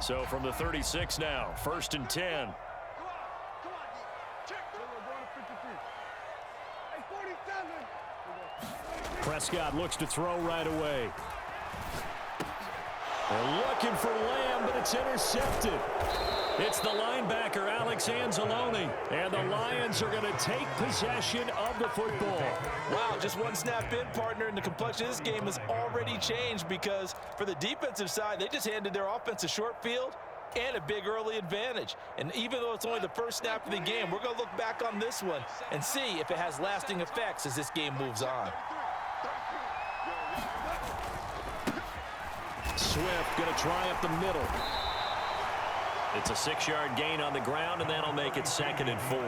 So from the 36 now, 1st and 10. Prescott looks to throw right away. They're looking for Lamb, but it's intercepted. It's the linebacker, Alex Anzalone, and the Lions are going to take possession of the football. Wow, just one snap in, partner, and the complexion of this game has already changed because for the defensive side, they just handed their offense a short field and a big early advantage. And even though it's only the first snap of the game, we're going to look back on this one and see if it has lasting effects as this game moves on. Swift going to try up the middle. It's a 6-yard gain on the ground, and that'll make it 2nd and 4.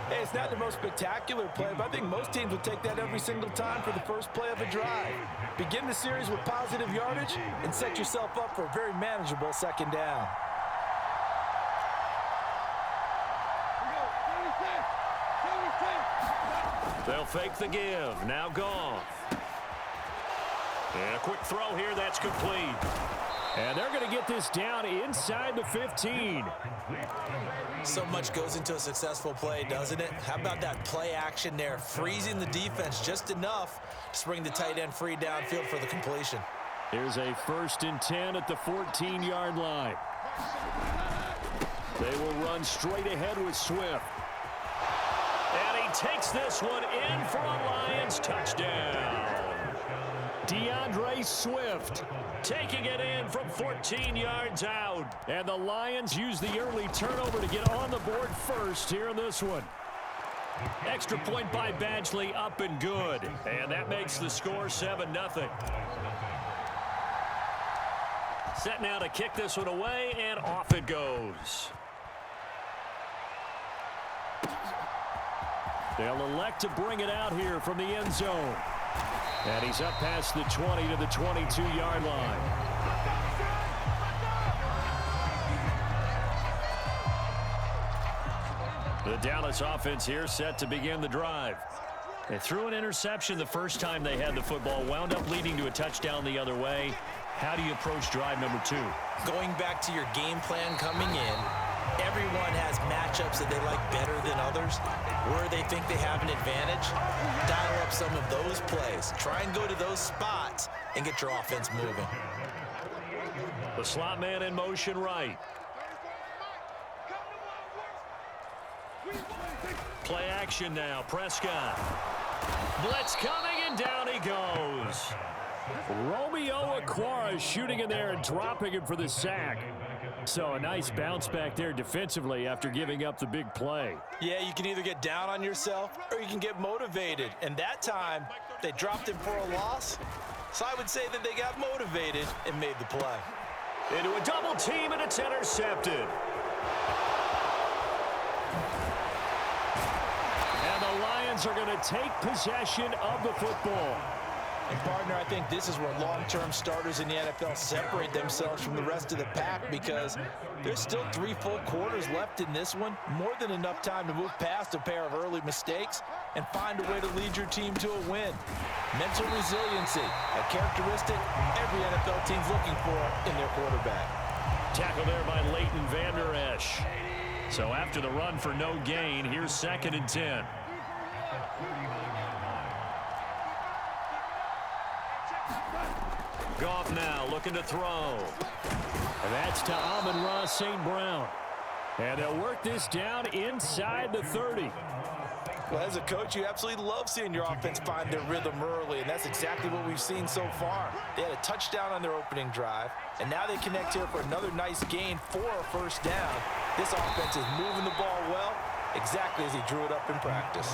Hey, it's not the most spectacular play, but I think most teams would take that every single time for the first play of a drive. Begin the series with positive yardage and set yourself up for a very manageable 2nd down. They'll fake the give. Now Goff. And a quick throw here. That's complete. And they're going to get this down inside the 15. So much goes into a successful play, doesn't it? How about that play action there, freezing the defense just enough to bring the tight end free downfield for the completion. Here's a 1st and 10 at the 14-yard line. They will run straight ahead with Swift. And he takes this one in for a Lions touchdown. DeAndre Swift taking it in from 14 yards out. And the Lions use the early turnover to get on the board first here in this one. Extra point by Badgley, up and good. And that makes the score 7-0. Set now to kick this one away, and off it goes. They'll elect to bring it out here from the end zone. And he's up past the 20 to the 22-yard line. The Dallas offense here set to begin the drive. They threw an interception the first time they had the football, wound up leading to a touchdown the other way. How do you approach drive number 2? Going back to your game plan coming in, everyone has matchups that they like better than others. Where they think they have an advantage, dial up some of those plays. Try and go to those spots and get your offense moving. The slot man in motion right. Play action now. Prescott. Blitz coming, and down he goes. Romeo Okwara shooting in there and dropping him for the sack. So a nice bounce back there defensively after giving up the big play. Yeah, you can either get down on yourself or you can get motivated. And that time, they dropped him for a loss. So I would say that they got motivated and made the play. Into a double team, and it's intercepted. And the Lions are going to take possession of the football. And, partner, I think this is where long-term starters in the NFL separate themselves from the rest of the pack because there's still 3 full quarters left in this one. More than enough time to move past a pair of early mistakes and find a way to lead your team to a win. Mental resiliency, a characteristic every NFL team's looking for in their quarterback. Tackle there by Leighton Vander Esch. So after the run for no gain, here's 2nd and 10. Goff now looking to throw. And that's to Amon-Ra St. Brown. And they'll work this down inside the 30. Well, as a coach, you absolutely love seeing your offense find their rhythm early, and that's exactly what we've seen so far. They had a touchdown on their opening drive, and now they connect here for another nice gain for a 1st down. This offense is moving the ball well, exactly as he drew it up in practice.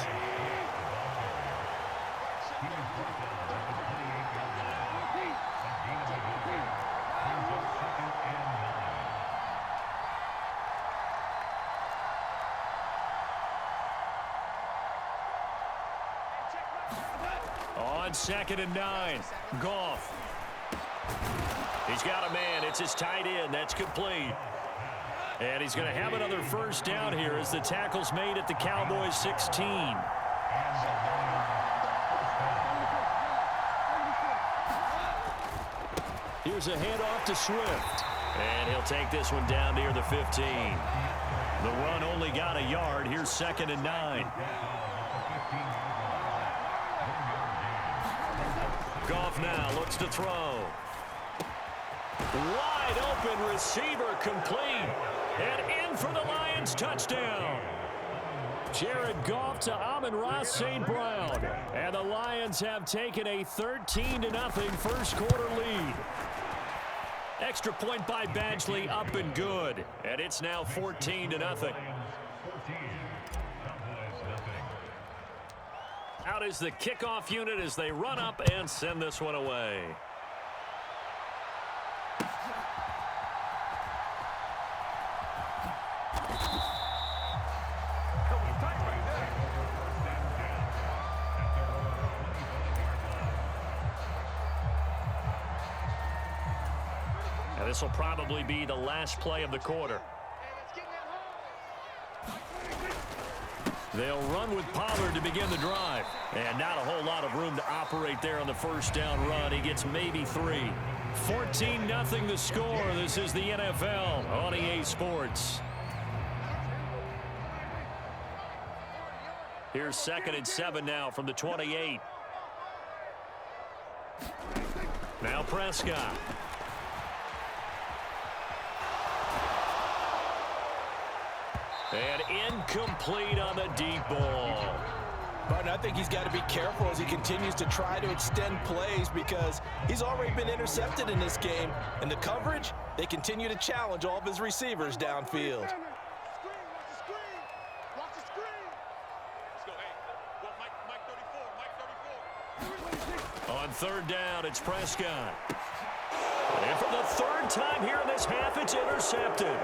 On 2nd and 9, Goff. He's got a man. It's his tight end. That's complete. And he's going to have another 1st down here as the tackle's made at the Cowboys 16. Here's a handoff to Swift. And he'll take this one down near the 15. The run only got a yard. Here's 2nd and 9. Goff now looks to throw. Wide open receiver, complete. And in for the Lions, touchdown. Jared Goff to Amon-Ra St. Brown. And the Lions have taken a 13-0 first quarter lead. Extra point by Badgley, up and good. And it's now 14-0. Out is the kickoff unit as they run up and send this one away. And this will probably be the last play of the quarter. They'll run with Pollard to begin the drive. And not a whole lot of room to operate there on the first down run. He gets maybe 3. 14-0 the score. This is the NFL on EA Sports. Here's 2nd and 7 now from the 28. Now Prescott. And incomplete on the deep ball. But I think he's got to be careful as he continues to try to extend plays because he's already been intercepted in this game. And the coverage, they continue to challenge all of his receivers downfield. On 3rd down, it's Prescott. And for the 3rd time here in this half, it's intercepted.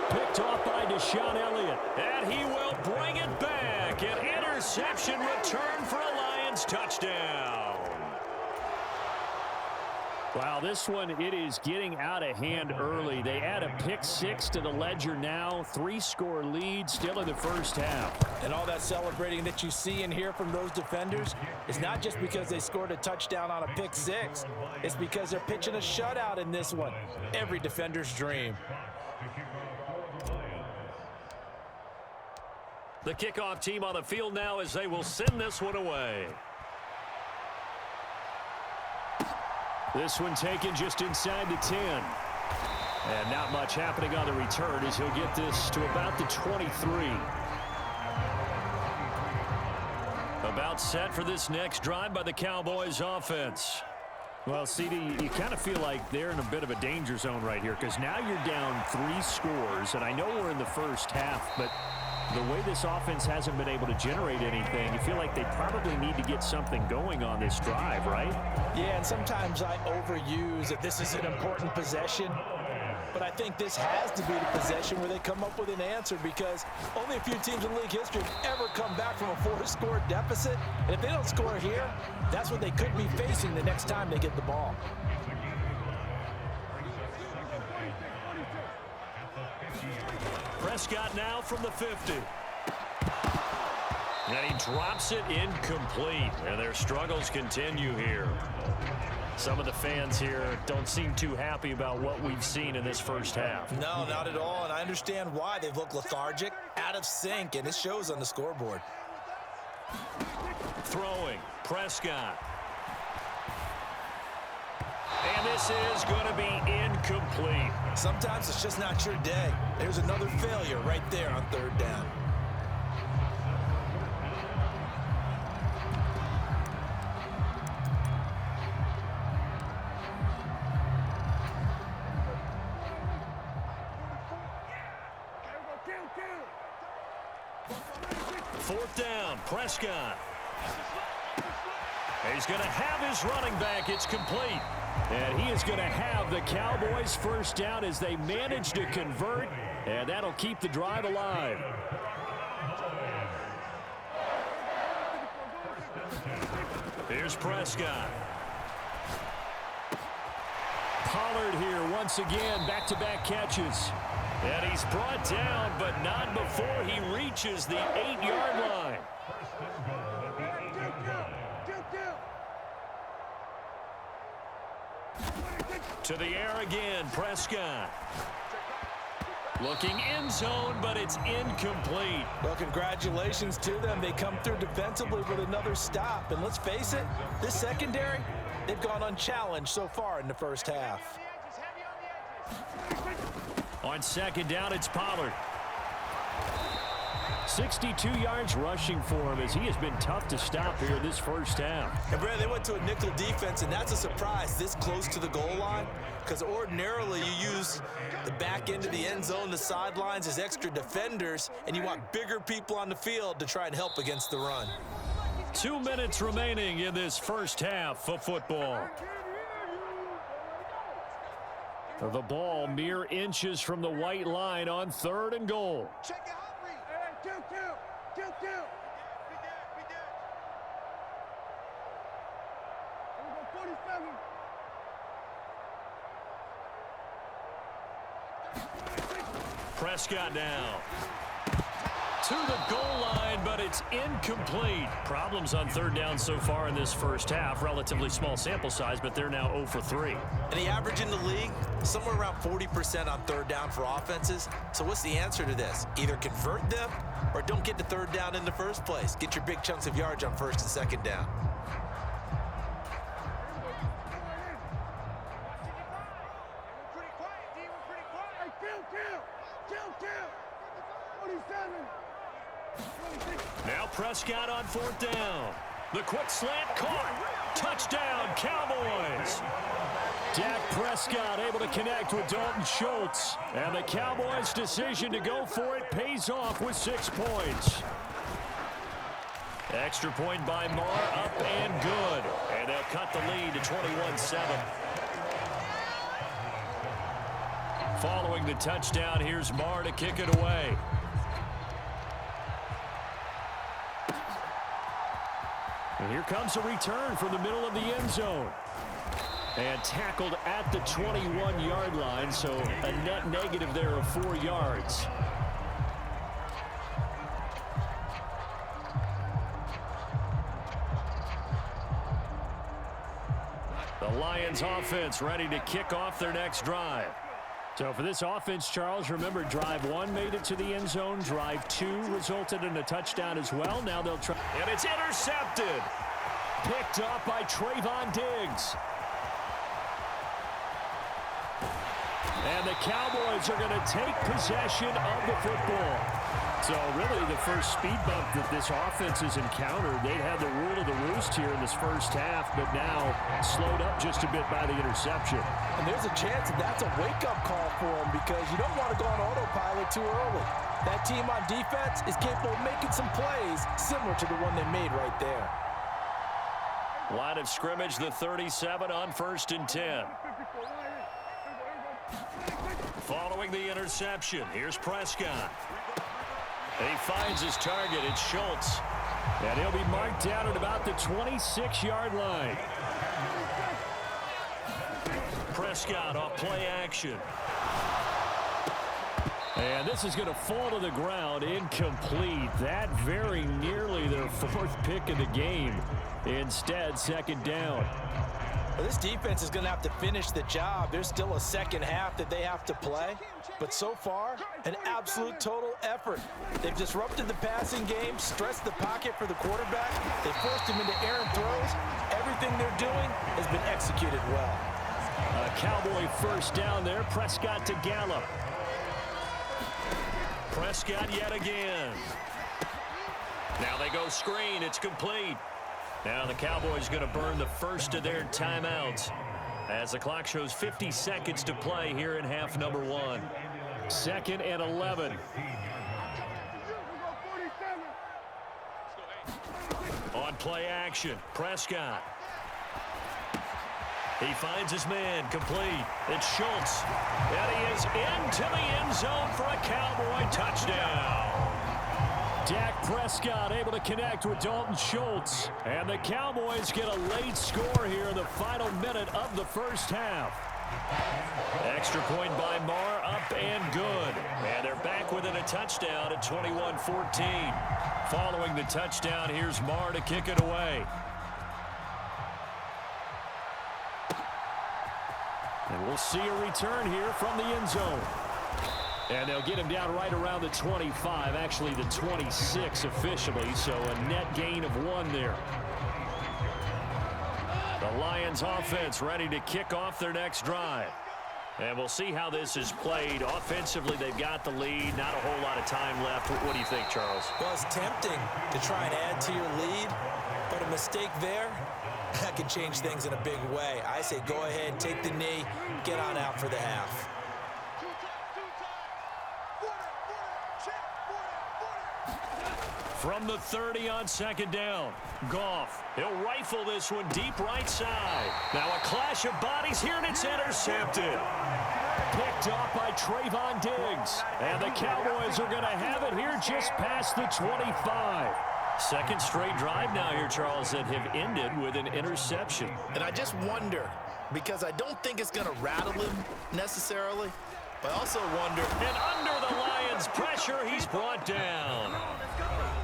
Picked off by Deshaun Elliott. And he will bring it back. An interception return for a Lions touchdown. Wow, this one, it is getting out of hand early. They add a pick 6 to the ledger now. 3-score lead still in the first half. And all that celebrating that you see and hear from those defenders is not just because they scored a touchdown on a pick 6. It's because they're pitching a shutout in this one. Every defender's dream. The kickoff team on the field now as they will send this one away. This one taken just inside the 10. And not much happening on the return as he'll get this to about the 23. About set for this next drive by the Cowboys offense. Well, CD, you kind of feel like they're in a bit of a danger zone right here because now you're down 3 scores. And I know we're in the first half, but the way this offense hasn't been able to generate anything, you feel like they probably need to get something going on this drive, right? Yeah, and sometimes I overuse that this is an important possession. But I think this has to be the possession where they come up with an answer because only a few teams in league history have ever come back from a 4-score deficit. And if they don't score here, that's what they could be facing the next time they get the ball. Prescott now from the 50. And he drops it incomplete. And their struggles continue here. Some of the fans here don't seem too happy about what we've seen in this first half. No, not at all. And I understand why. They've looked lethargic, out of sync, and it shows on the scoreboard. Throwing, Prescott. And this is going to be incomplete. Sometimes it's just not your day. There's another failure right there on 3rd down. Fourth down, Prescott. He's going to have his running back. It's complete. And he is going to have the Cowboys first down as they manage to convert. And that'll keep the drive alive. Here's Prescott. Pollard here once again, back-to-back catches. And he's brought down, but not before he reaches the 8-yard line. To the air again, Prescott. Looking end zone, but it's incomplete. Well, congratulations to them. They come through defensively with another stop. And let's face it, this secondary, they've gone unchallenged so far in the first half. On second down, it's Pollard. 62 yards rushing for him as he has been tough to stop here this first half. And Brad, they went to a nickel defense, and that's a surprise this close to the goal line, because ordinarily you use the back end of the end zone, the sidelines as extra defenders, and you want bigger people on the field to try and help against the run. 2 minutes remaining in this first half of football. The ball mere inches from the white line on 3rd and goal. Prescott now. To the goal line, but it's incomplete. Problems on 3rd down so far in this first half. Relatively small sample size, but they're now 0 for 3. And the average in the league, somewhere around 40% on 3rd down for offenses. So what's the answer to this? Either convert them or don't get to 3rd down in the first place. Get your big chunks of yards on 1st and 2nd down. Now Prescott on 4th down. The quick slant caught. Touchdown, Cowboys. Dak Prescott able to connect with Dalton Schultz. And the Cowboys' decision to go for it pays off with 6 points. Extra point by Marr, up and good. And they'll cut the lead to 21-7. Following the touchdown, here's Marr to kick it away. And here comes a return from the middle of the end zone. And tackled at the 21-yard line, so a net negative there of 4 yards. The Lions offense ready to kick off their next drive. So for this offense, Charles, remember drive 1 made it to the end zone. Drive 2 resulted in a touchdown as well. Now they'll try. And it's intercepted. Picked up by Trayvon Diggs. And the Cowboys are going to take possession of the football. So really the first speed bump that this offense has encountered. They'd had the rule of the roost here in this first half, but now slowed up just a bit by the interception. And there's a chance that that's a wake-up call for them because you don't want to go on autopilot too early. That team on defense is capable of making some plays similar to the one they made right there. Line of scrimmage, the 37 on 1st and 10. Following the interception, here's Prescott. He finds his target. It's Schultz. And he'll be marked down at about the 26-yard line. Prescott off play action. And this is going to fall to the ground, incomplete. That very nearly their 4th pick of the game. Instead, 2nd down. Well, this defense is going to have to finish the job. There's still a second half that they have to play. But so far, an absolute total effort. They've disrupted the passing game, stressed the pocket for the quarterback. They forced him into errant throws. Everything they're doing has been executed well. A Cowboy first down there. Prescott to Gallup. Prescott yet again. Now they go screen. It's complete. Now the Cowboys going to burn the first of their timeouts as the clock shows 50 seconds to play here in half number 1. 2nd and 11. On play action, Prescott. He finds his man, complete. It's Schultz. And he is into the end zone for a Cowboy touchdown. Dak Prescott able to connect with Dalton Schultz. And the Cowboys get a late score here in the final minute of the first half. Extra point by Marr, up and good. And they're back within a touchdown at 21-14. Following the touchdown, here's Marr to kick it away. And we'll see a return here from the end zone. And they'll get him down right around the 25, actually the 26 officially, so a net gain of 1 there. The Lions offense ready to kick off their next drive. And we'll see how this is played. Offensively, they've got the lead. Not a whole lot of time left. What do you think, Charles? Well, it's tempting to try and add to your lead, but a mistake there, that can change things in a big way. I say go ahead, take the knee, get on out for the half. From the 30 on second down, Goff. He'll rifle this one deep right side. Now a clash of bodies here, and it's intercepted. Picked off by Trayvon Diggs. And the Cowboys are going to have it here just past the 25. Second straight drive now here, Charles, that have ended with an interception. And I just wonder, because I don't think it's going to rattle him necessarily, but I also wonder. And under the Lions' pressure, he's brought down.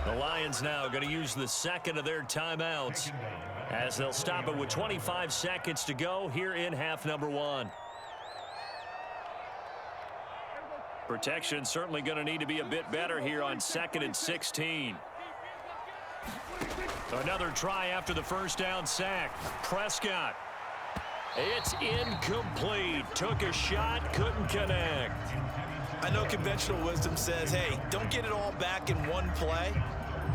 The Lions now going to use the second of their timeouts as they'll stop it with 25 seconds to go here in half number 1. Protection certainly going to need to be a bit better here on 2nd and 16. Another try after the first down sack. Prescott. It's incomplete. Took a shot, couldn't connect. I know conventional wisdom says, hey, don't get it all back in one play.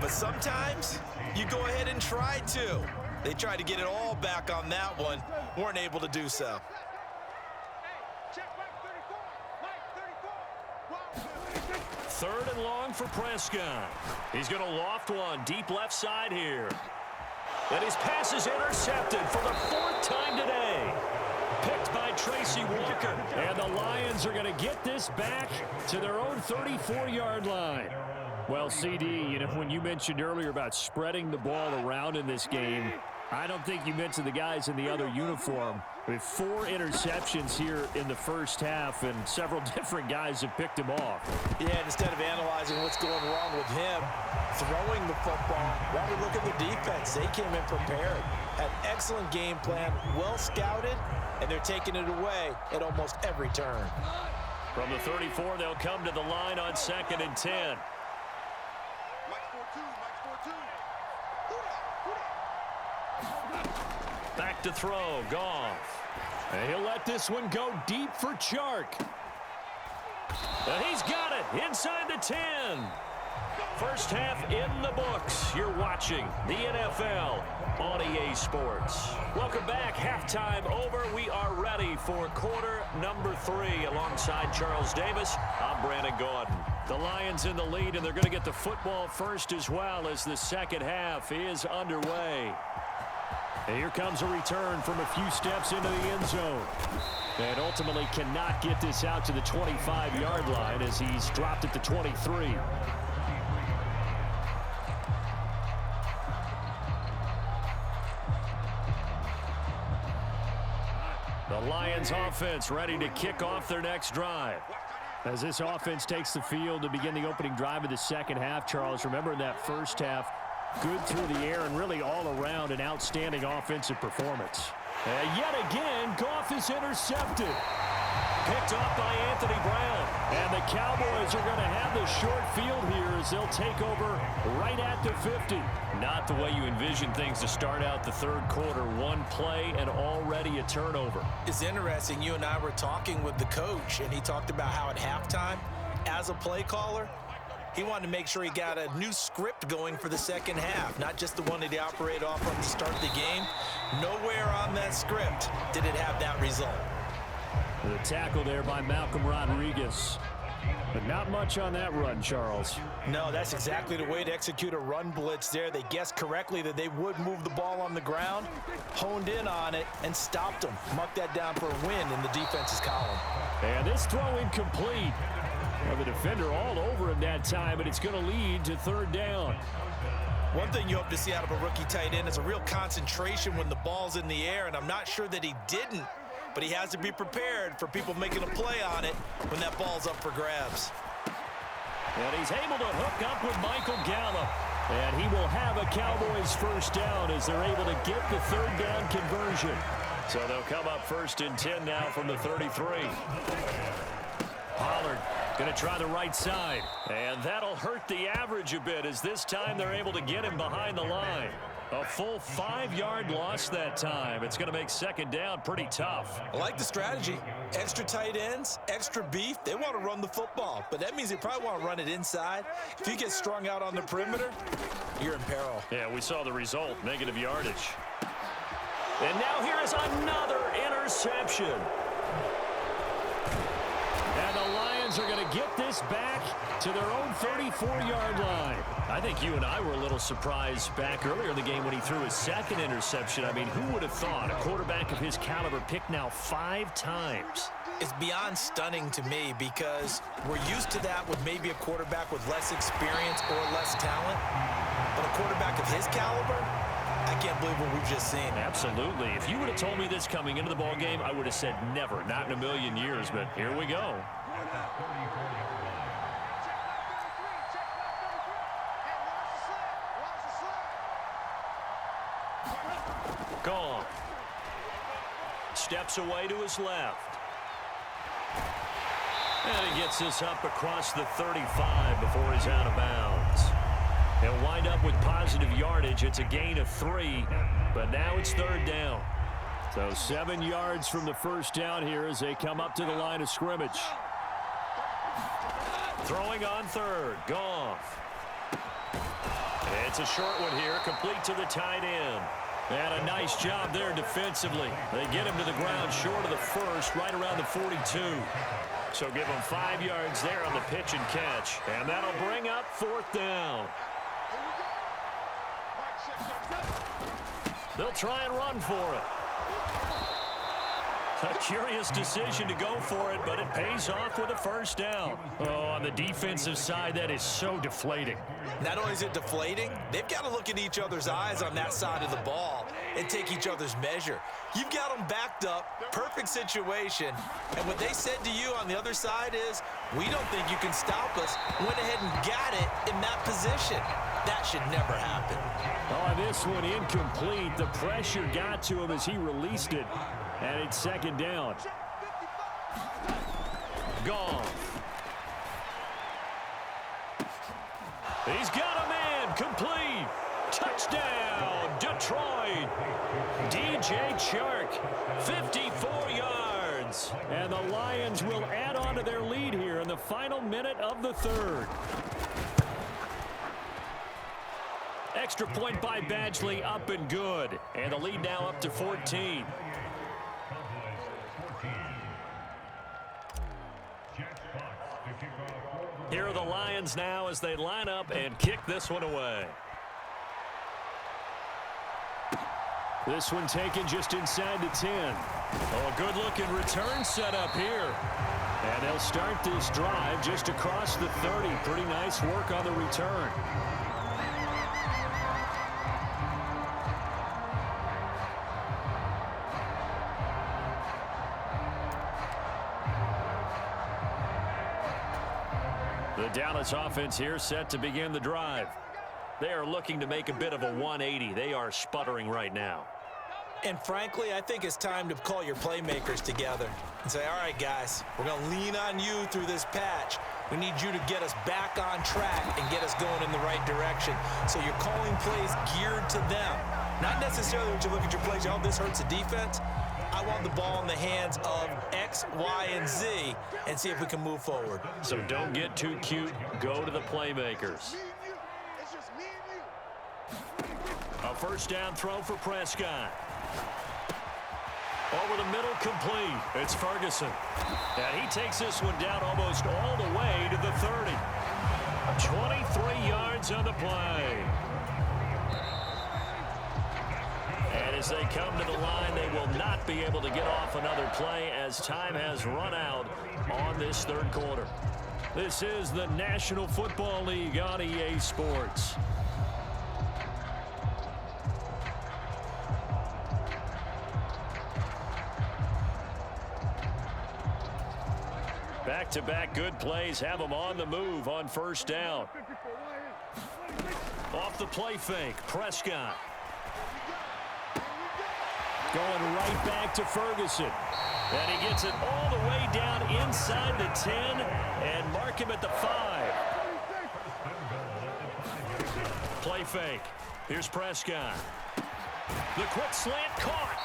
But sometimes you go ahead and try to. They tried to get it all back on that one. Weren't able to do so. Third and long for Prescott. He's going to loft one deep left side here. And his pass is intercepted for the 4th time today. Picked by Tracy Walker. And the Lions are going to get this back to their own 34-yard line. Well, CD, when you mentioned earlier about spreading the ball around in this game, I don't think you mentioned the guys in the other uniform. With 4 interceptions here in the first half, and several different guys have picked him off. Yeah, instead of analyzing what's going wrong with him, throwing the football, while we look at the defense, they came in prepared. Had excellent game plan, well scouted, and they're taking it away at almost every turn. From the 34, they'll come to the line on 2nd and 10. Back to throw, Goff. And he'll let this one go deep for Chark. And he's got it inside the 10. First half in the books. You're watching the NFL on EA Sports. Welcome back. Halftime over. We are ready for quarter number 3 alongside Charles Davis. I'm Brandon Gaudin. The Lions in the lead, and they're going to get the football first as well as the second half is underway. And here comes a return from a few steps into the end zone. And ultimately cannot get this out to the 25-yard line as he's dropped at the 23. The Lions offense ready to kick off their next drive. As this offense takes the field to begin the opening drive of the second half, Charles, remember in that first half, good through the air and really all around an outstanding offensive performance. And yet again, Goff is intercepted. Picked off by Anthony Brown. And the Cowboys are going to have the short field here as they'll take over right at the 50. Not the way you envision things to start out the third quarter. One play and already a turnover. It's interesting. You and I were talking with the coach, and he talked about how at halftime, as a play caller, he wanted to make sure he got a new script going for the second half, not just the one that he operated off of to start the game. Nowhere on that script did it have that result. The tackle there by Malcolm Rodriguez. But not much on that run, Charles. No, that's exactly the way to execute a run blitz there. They guessed correctly that they would move the ball on the ground, honed in on it, and stopped them. Mark that down for a win in the defense's column. And this throw incomplete. Well, the defender all over him that time, but it's going to lead to third down. One thing you hope to see out of a rookie tight end is a real concentration when the ball's in the air, and I'm not sure that he didn't, but he has to be prepared for people making a play on it when that ball's up for grabs. And he's able to hook up with Michael Gallup. And he will have a Cowboys first down as they're able to get the third down conversion. So they'll come up 1st and 10 now from the 33. Pollard going to try the right side. And that'll hurt the average a bit as this time they're able to get him behind the line. A full 5-yard loss that time. It's going to make 2nd down pretty tough. I like the strategy. Extra tight ends, extra beef. They want to run the football, but that means they probably want to run it inside. If you get strung out on the perimeter, you're in peril. Yeah, we saw the result, negative yardage. And now here is another interception. And the Lions are going to get this back to their own 34-yard line. I think you and I were a little surprised back earlier in the game when he threw his 2nd interception. I mean, who would have thought a quarterback of his caliber picked now 5 times? It's beyond stunning to me because we're used to that with maybe a quarterback with less experience or less talent. But a quarterback of his caliber, I can't believe what we've just seen. Absolutely. If you would have told me this coming into the ball game, I would have said never, not in a million years. But here we go. Gone. Steps away to his left. And he gets this up across the 35 before he's out of bounds. He'll wind up with positive yardage. It's a gain of 3, but now it's 3rd down. So 7 yards from the 1st down here as they come up to the line of scrimmage. Throwing on 3rd. Goff. It's a short one here, complete to the tight end. And a nice job there defensively. They get him to the ground short of the 1st, right around the 42. So give him 5 yards there on the pitch and catch. And that'll bring up 4th down. They'll try and run for it. A curious decision to go for it, but it pays off with a 1st down. Oh, on the defensive side, that is so deflating. Not only is it deflating, they've got to look at each other's eyes on that side of the ball and take each other's measure. You've got them backed up, perfect situation, and what they said to you on the other side is, we don't think you can stop us. Went ahead and got it in that position. That should never happen. Oh, this one incomplete. The pressure got to him as he released it. And it's 2nd down. Goff. He's got a man. Complete. Touchdown, Detroit. DJ Chark, 54 yards. And the Lions will add on to their lead here in the final minute of the 3rd. Extra point by Badgley, up and good. And the lead now up to 14. Here are the Lions now as they line up and kick this one away. This one taken just inside the 10. Oh, a good-looking return set up here. And they'll start this drive just across the 30. Pretty nice work on the return. The Dallas offense here set to begin the drive. They are looking to make a bit of a 180. They are sputtering right now. And frankly, I think it's time to call your playmakers together and say, all right, guys, we're going to lean on you through this patch. We need you to get us back on track and get us going in the right direction. So you're calling plays geared to them. Not necessarily when you look at your plays, oh, this hurts the defense. I want the ball in the hands of X, Y, and Z and see if we can move forward. So don't get too cute. Go to the playmakers. A 1st down throw for Prescott. Over the middle, complete. It's Ferguson. And he takes this one down almost all the way to the 30. 23 yards on the play. And as they come to the line, they will not be able to get off another play as time has run out on this 3rd quarter. This is the National Football League on EA Sports. Back-to-back good plays have them on the move on 1st down. Off the play fake, Prescott. Going right back to Ferguson. And he gets it all the way down inside the 10 and mark him at the 5. Play fake. Here's Prescott. The quick slant caught.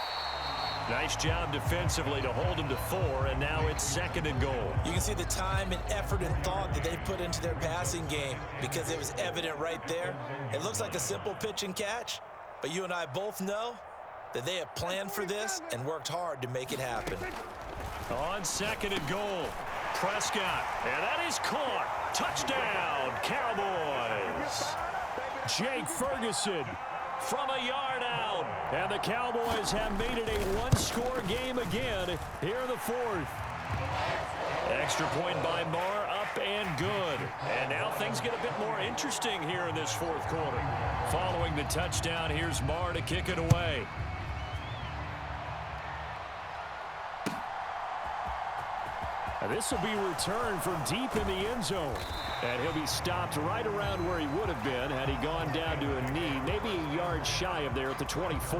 Nice job defensively to hold him to 4, and now it's 2nd and goal. You can see the time and effort and thought that they put into their passing game because it was evident right there. It looks like a simple pitch and catch, but you and I both know that they have planned for this and worked hard to make it happen. On 2nd and goal, Prescott, and that is caught. Touchdown, Cowboys. Jake Ferguson from a yard out, and the Cowboys have made it a one-score game again here in the 4th. Extra point by Marr, up and good. And now things get a bit more interesting here in this 4th quarter. Following the touchdown, here's Marr to kick it away. This will be returned from deep in the end zone. And he'll be stopped right around where he would have been had he gone down to a knee, maybe a yard shy of there at the 24.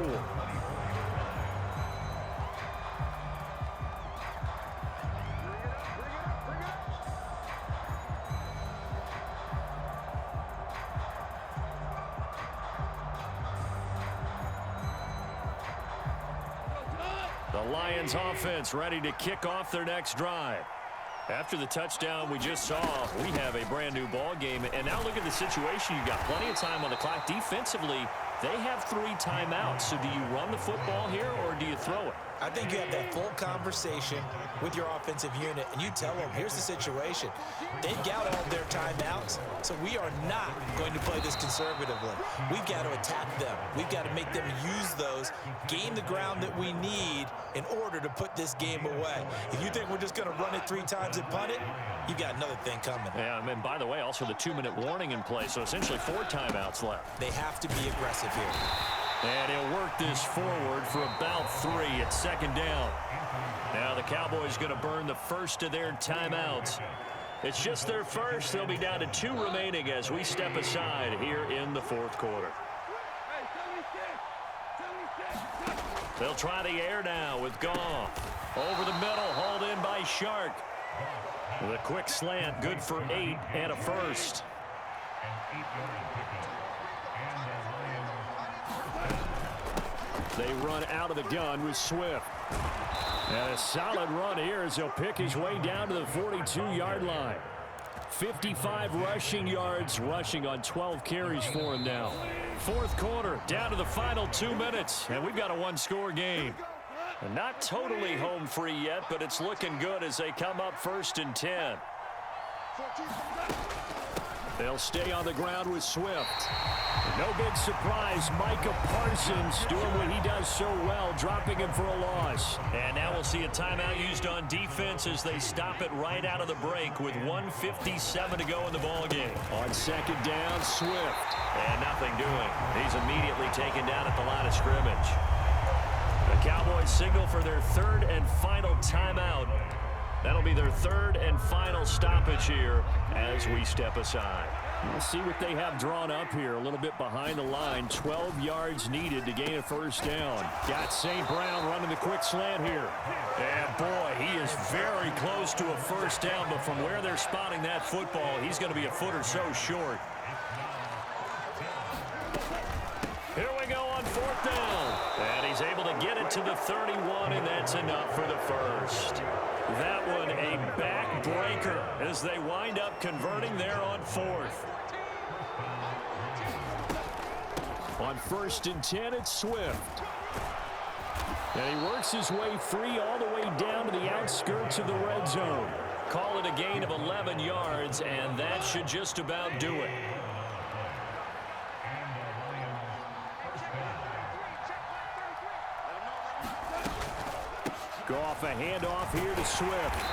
The Lions offense ready to kick off their next drive. After the touchdown we just saw, we have a brand new ball game. And now look at the situation. You've got plenty of time on the clock. Defensively, they have 3 timeouts. So do you run the football here or do you throw it? I think you have that full conversation with your offensive unit, and you tell them, here's the situation. They've got all of their timeouts, so we are not going to play this conservatively. We've got to attack them. We've got to make them use those, gain the ground that we need in order to put this game away. If you think we're just going to run it 3 times and punt it, you've got another thing coming. Yeah, and by the way, also the 2-minute warning in play, so essentially 4 timeouts left. They have to be aggressive here. And he'll work this forward for about 3 at 2nd down. Now the Cowboys going to burn the first of their timeouts. It's just their first. They'll be down to 2 remaining as we step aside here in the 4th quarter. They'll try the air now with Goff. Over the middle, hauled in by Shark. The quick slant, good for 8 and a first. They run out of the gun with Swift. And a solid run here as he'll pick his way down to the 42-yard line. 55 rushing yards, rushing on 12 carries for him now. 4th quarter, down to the final 2 minutes, and we've got a 1-score game. And not totally home free yet, but it's looking good as they come up 1st and 10. They'll stay on the ground with Swift. No big surprise, Micah Parsons doing what he does so well, dropping him for a loss. And now we'll see a timeout used on defense as they stop it right out of the break with 1:57 to go in the ballgame. On 2nd down, Swift. And nothing doing. He's immediately taken down at the line of scrimmage. The Cowboys signal for their 3rd and final timeout. That'll be their 3rd and final stoppage here as we step aside. We'll see what they have drawn up here. A little bit behind the line. 12 yards needed to gain a 1st down. Got St. Brown running the quick slant here. And boy, he is very close to a 1st down. But from where they're spotting that football, he's going to be a foot or so short. Here we go on 4th down. And he's able to get it to the 31, and that's enough for the first. That one a backbreaker as they wind up converting there on 4th. On 1st and 10, it's Swift. And he works his way free all the way down to the outskirts of the red zone. Call it a gain of 11 yards, and that should just about do it. Goff a handoff here to Swift.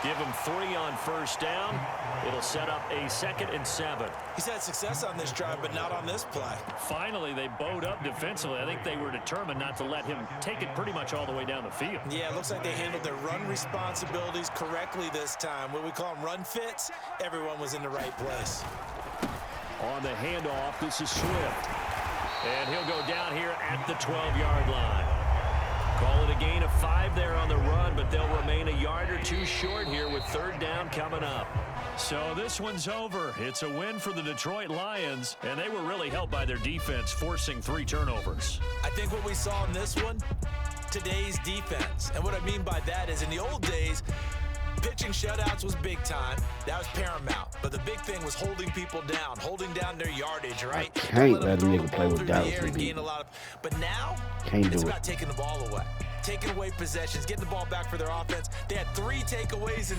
Give him 3 on 1st down. It'll set up a 2nd and 7. He's had success on this drive, but not on this play. Finally, they bowed up defensively. I think they were determined not to let him take it pretty much all the way down the field. Yeah, it looks like they handled their run responsibilities correctly this time. What we call them run fits, everyone was in the right place. On the handoff, this is Swift. And he'll go down here at the 12-yard line. Call it a gain of 5 there on the run, but they'll remain a yard or two short here with third down coming up. So this one's over. It's a win for the Detroit Lions, and they were really helped by their defense, forcing 3 turnovers. I think what we saw in this one, today's defense. And what I mean by that is in the old days, pitching shutouts was big time. That was paramount. But the big thing was holding people down, holding down their yardage, right? Can't let a nigga play with Dallas. But now, it's about taking the ball away. Taking away possessions, getting the ball back for their offense. They had 3 takeaways in